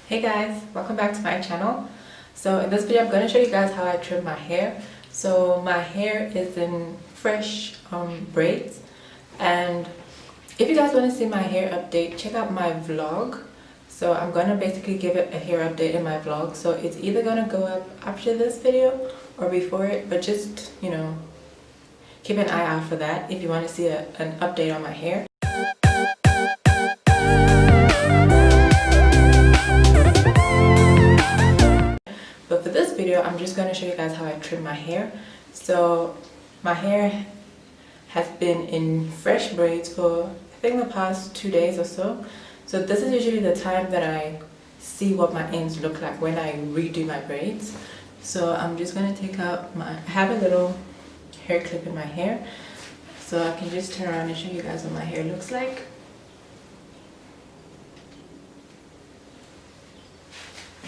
Hey guys, welcome back to my channel. So in this video I'm going to show you guys how I trim my hair. So my hair is in fresh braids, and if you guys want to see my hair update, check out my vlog. So I'm going to basically give it a hair update in my vlog, so it's either going to go up after this video or before it, but just, you know, keep an eye out for that if you want to see an update on my hair. But for this video, I'm just going to show you guys how I trim my hair. So my hair has been in fresh braids for I think the past 2 days or so. So this is usually the time that I see what my ends look like when I redo my braids. So I'm just going to take out I have a little hair clip in my hair, so I can just turn around and show you guys what my hair looks like.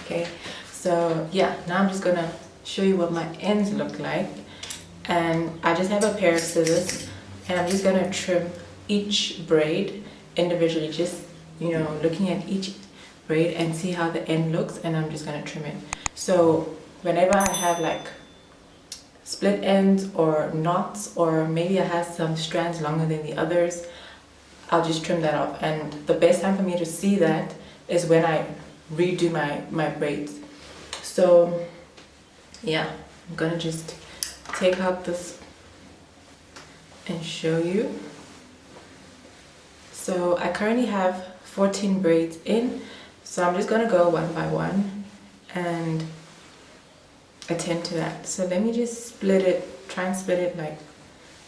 Okay, so yeah, now I'm just gonna show you what my ends look like, and I just have a pair of scissors and I'm just gonna trim each braid individually, just, you know, looking at each braid and see how the end looks, and I'm just gonna trim it. So whenever I have like split ends or knots, or maybe I have some strands longer than the others, I'll just trim that off. And the best time for me to see that is when I redo my braids. So yeah, I'm gonna just take out this and show you. So I currently have 14 braids in, so I'm just gonna go one by one and attend to that. So let me just try and split it like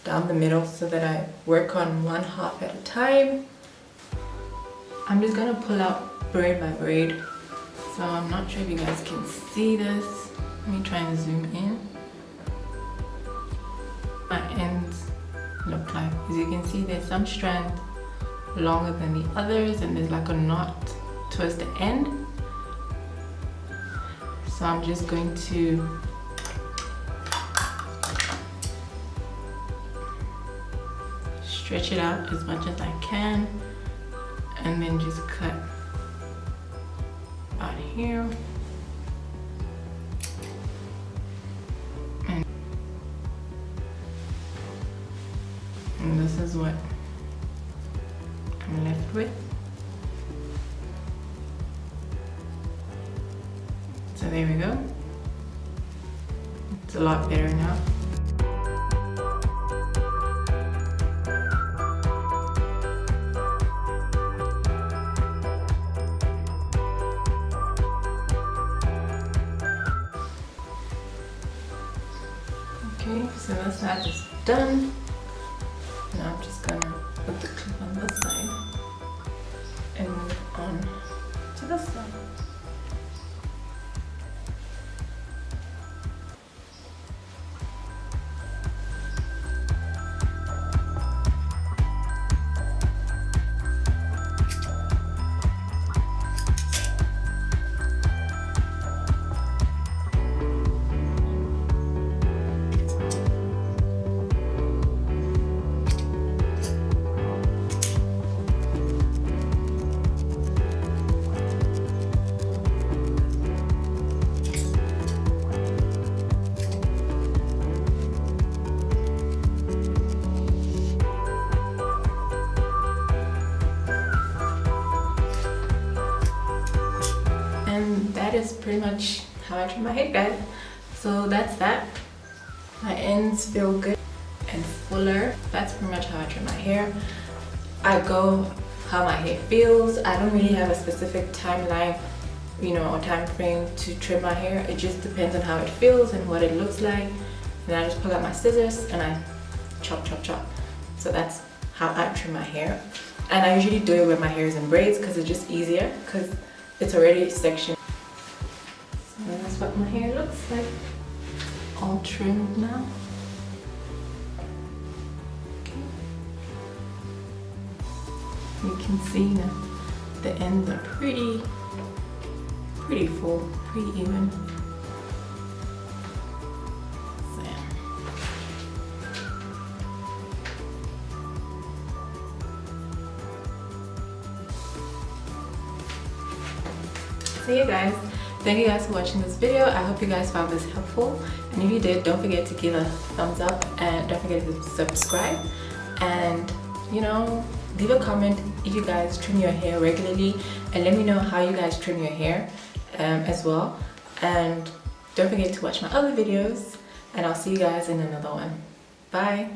down the middle so that I work on one half at a time. I'm just gonna pull out braid by braid. So I'm not sure if you guys can see this. Let me try and zoom in. My ends look like, as you can see, there's some strand longer than the others, and there's like a knot towards the end. So I'm just going to stretch it out as much as I can, and then just cut out here. And this is what I'm left with. So there we go. It's a lot better now. Okay, so this side is done. Now I'm just gonna put the clip on this side and move on to this side. And that is pretty much how I trim my hair, guys. So that's that. My ends feel good and fuller. That's pretty much how I trim my hair. I go how my hair feels. I don't really have a specific timeline, you know, or time frame to trim my hair. It just depends on how it feels and what it looks like. And I just pull out my scissors and I chop, chop, chop. So that's how I trim my hair. And I usually do it when my hair is in braids because it's just easier, because it's already sectioned. So that's what my hair looks like, all trimmed now. Okay. You can see that the ends are pretty full, pretty even. So yeah. So yeah guys, thank you guys for watching this video. I hope you guys found this helpful, and if you did, don't forget to give a thumbs up and don't forget to subscribe, and you know, leave a comment if you guys trim your hair regularly, and let me know how you guys trim your hair as well. And don't forget to watch my other videos, and I'll see you guys in another one. Bye.